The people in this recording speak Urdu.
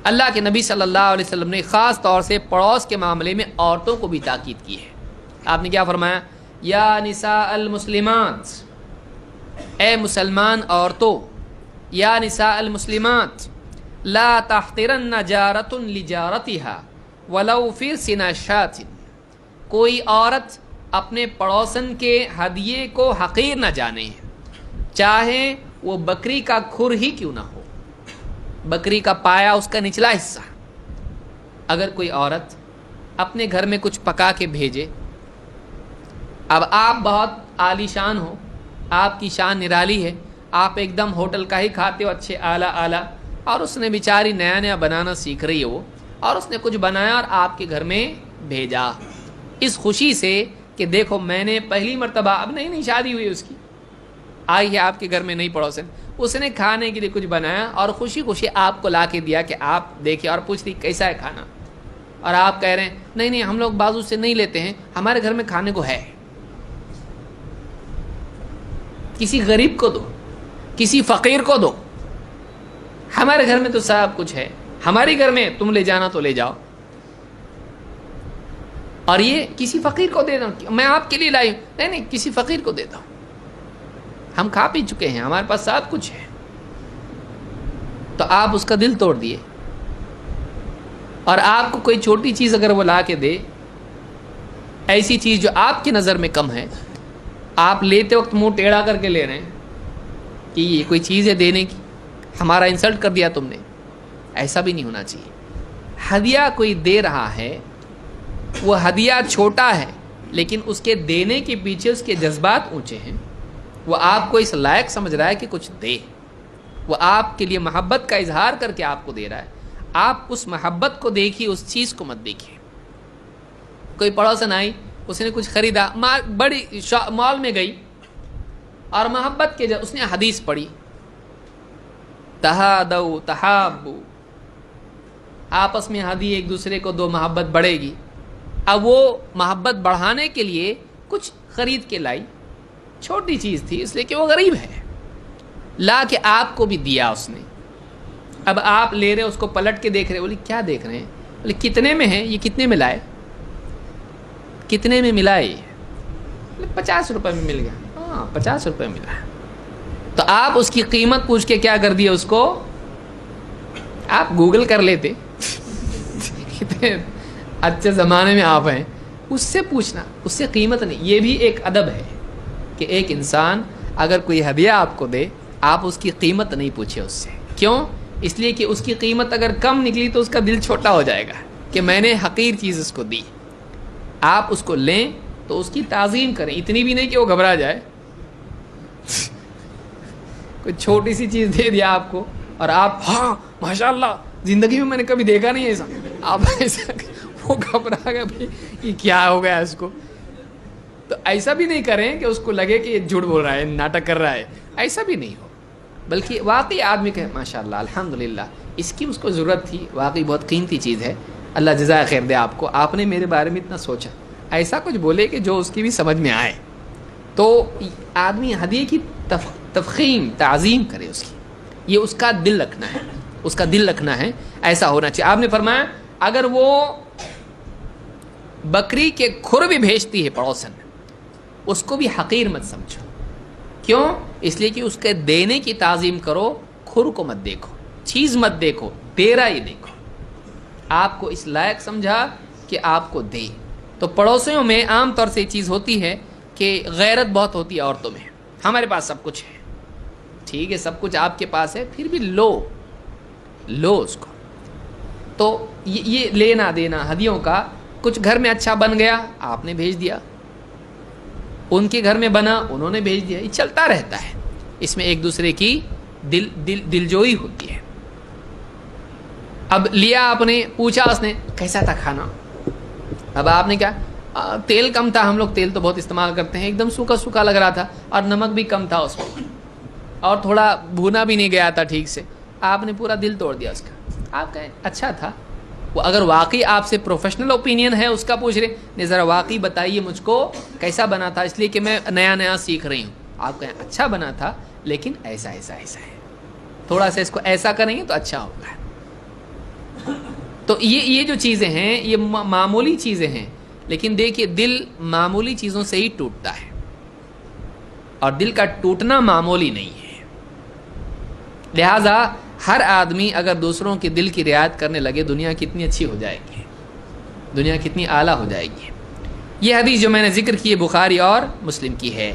اللہ کے نبی صلی اللہ علیہ وسلم نے خاص طور سے پڑوس کے معاملے میں عورتوں کو بھی تاکید کی ہے. آپ نے کیا فرمایا؟ یا نساء المسلمات، اے مسلمان عورتوں، یا نساء المسلمات لا تحقرن جارۃ لجارتها ولو فی سناشات، کوئی عورت اپنے پڑوسن کے ہدیے کو حقیر نہ جانے، چاہے وہ بکری کا کھر ہی کیوں نہ ہو، بکری کا پایا اس کا نچلا حصہ. اگر کوئی عورت اپنے گھر میں کچھ پکا کے بھیجے، اب آپ بہت عالی شان ہو، آپ کی شان نرالی ہے، آپ ایک دم ہوٹل کا ہی کھاتے ہو اچھے اعلیٰ، اور اس نے بیچاری نیا نیا بنانا سیکھ رہی ہے وہ، اور اس نے کچھ بنایا اور آپ کے گھر میں بھیجا اس خوشی سے کہ دیکھو میں نے پہلی مرتبہ، اب نہیں شادی ہوئی اس کی، آئی ہے آپ کے گھر میں نئی پڑوسن، اس نے کھانے کے لیے کچھ بنایا اور خوشی خوشی آپ کو لا کے دیا کہ آپ دیکھیں، اور پوچھ رہی کیسا ہے کھانا، اور آپ کہہ رہے ہیں نہیں ہم لوگ بازو سے نہیں لیتے ہیں، ہمارے گھر میں کھانے کو ہے. کسی غریب کو دو، کسی فقیر کو دو، ہمارے گھر میں تو سب کچھ ہے، ہمارے گھر میں تم لے جانا تو لے جاؤ، اور یہ کسی فقیر کو دے دو، میں آپ کے لیے لائی ہوں، نہیں کسی فقیر کو دے دو، ہم کھا پی چکے ہیں، ہمارے پاس سب کچھ ہے. تو آپ اس کا دل توڑ دیے. اور آپ کو کوئی چھوٹی چیز اگر وہ لا کے دے، ایسی چیز جو آپ کی نظر میں کم ہے، آپ لیتے وقت منہ ٹیڑھا کر کے لے رہے ہیں کہ یہ کوئی چیز ہے دینے کی، ہمارا انسلٹ کر دیا تم نے، ایسا بھی نہیں ہونا چاہیے. ہدیہ کوئی دے رہا ہے، وہ ہدیہ چھوٹا ہے لیکن اس کے دینے کے پیچھے اس کے جذبات اونچے ہیں، وہ آپ کو اس لائق سمجھ رہا ہے کہ کچھ دے، وہ آپ کے لیے محبت کا اظہار کر کے آپ کو دے رہا ہے. آپ اس محبت کو دیکھیے، اس چیز کو مت دیکھیے. کوئی پڑوسن آئی، اس نے کچھ خریدا، بڑی مال میں گئی اور محبت کے اس نے حدیث پڑھی، تہادو تحابو، آپس میں ہدیے ایک دوسرے کو دو، محبت بڑھے گی. اب وہ محبت بڑھانے کے لیے کچھ خرید کے لائی، چھوٹی چیز تھی اس لیے کہ وہ غریب ہے، لا کے آپ کو بھی دیا اس نے. اب آپ لے رہے، اس کو پلٹ کے دیکھ رہے، بولے کیا دیکھ رہے ہیں؟ بولے کتنے میں ہے یہ؟ کتنے میں لائے؟ کتنے میں ملا ہے یہ؟ 50 روپے میں مل گیا. ہاں 50 روپے ملا. تو آپ اس کی قیمت پوچھ کے کیا کر دیا اس کو؟ آپ گوگل کر لیتے. کتنے اچھے زمانے میں آپ ہیں، اس سے پوچھنا، اس سے قیمت نہیں. یہ بھی ایک ادب ہے کہ ایک انسان اگر کوئی ہدیہ آپ کو دے، آپ اس کی قیمت نہیں پوچھے اس سے. کیوں؟ اس لیے کہ اس کی قیمت اگر کم نکلی تو اس کا دل چھوٹا ہو جائے گا کہ میں نے حقیر چیز اس کو دی. آپ اس کو لیں تو اس کی تعظیم کریں، اتنی بھی نہیں کہ وہ گھبرا جائے. کوئی چھوٹی سی چیز دے دیا آپ کو اور آپ ہاں ماشاءاللہ زندگی میں نے کبھی دیکھا نہیں ایسا، آپ ایسا وہ گھبرا گیا بھائی یہ کیا ہو گیا اس کو. تو ایسا بھی نہیں کریں کہ اس کو لگے کہ یہ جھوٹ بول رہا ہے، ناٹک کر رہا ہے، ایسا بھی نہیں ہو. بلکہ واقعی آدمی کہ ماشاءاللہ الحمدللہ اس کی اس کو ضرورت تھی، واقعی بہت قیمتی چیز ہے، اللہ جزائے خیر دے آپ کو، آپ نے میرے بارے میں اتنا سوچا. ایسا کچھ بولے کہ جو اس کی بھی سمجھ میں آئے. تو آدمی ہدیے کی تفخیم تعظیم کرے اس کی، یہ اس کا دل رکھنا ہے، اس کا دل رکھنا ہے، ایسا ہونا چاہیے. آپ نے فرمایا اگر وہ بکری کے کھر بھی بھیجتی ہے پڑوسن، اس کو بھی حقیر مت سمجھو. کیوں؟ اس لیے کہ اس کے دینے کی تعظیم کرو، کھر کو مت دیکھو، چیز مت دیکھو، دے رہا ہی دیکھو. آپ کو اس لائق سمجھا کہ آپ کو دے. تو پڑوسیوں میں عام طور سے یہ چیز ہوتی ہے کہ غیرت بہت ہوتی ہے عورتوں میں، ہمارے پاس سب کچھ ہے، ٹھیک ہے سب کچھ آپ کے پاس ہے پھر بھی لو اس کو. تو یہ لینا دینا ہدیوں کا، کچھ گھر میں اچھا بن گیا آپ نے بھیج دیا، ان کے گھر میں بنا انہوں نے بھیج دیا، یہ چلتا رہتا ہے. اس میں ایک دوسرے کی دلجوئی ہوتی ہے. اب لیا آپ نے، پوچھا اس نے کیسا تھا کھانا، اب آپ نے کیا تیل کم تھا، ہم لوگ تیل تو بہت استعمال کرتے ہیں، ایک دم سوکھا سوکھا لگ رہا تھا اور نمک بھی کم تھا اس میں اور تھوڑا بھونا بھی نہیں گیا تھا ٹھیک سے. آپ نے پورا دل توڑ دیا اس کا. آپ کہیں اچھا تھا. وہ اگر واقعی آپ سے پروفیشنل اوپینین ہے اس کا پوچھ رہے نہیں ذرا واقعی بتائیے مجھ کو کیسا بنا تھا، اس لیے کہ میں نیا سیکھ رہی ہوں. آپ کہیں اچھا بنا تھا لیکن ایسا ہے، تھوڑا سا اس کو ایسا کریں گے تو اچھا ہوگا. تو یہ جو چیزیں ہیں یہ معمولی چیزیں ہیں، لیکن دیکھیے دل معمولی چیزوں سے ہی ٹوٹتا ہے، اور دل کا ٹوٹنا معمولی نہیں ہے۔ لہٰذا ہر آدمی اگر دوسروں کے دل کی رعایت کرنے لگے، دنیا کتنی اچھی ہو جائے گی، دنیا کتنی اعلیٰ ہو جائے گی۔ یہ حدیث جو میں نے ذکر کی ہے بخاری اور مسلم کی ہے۔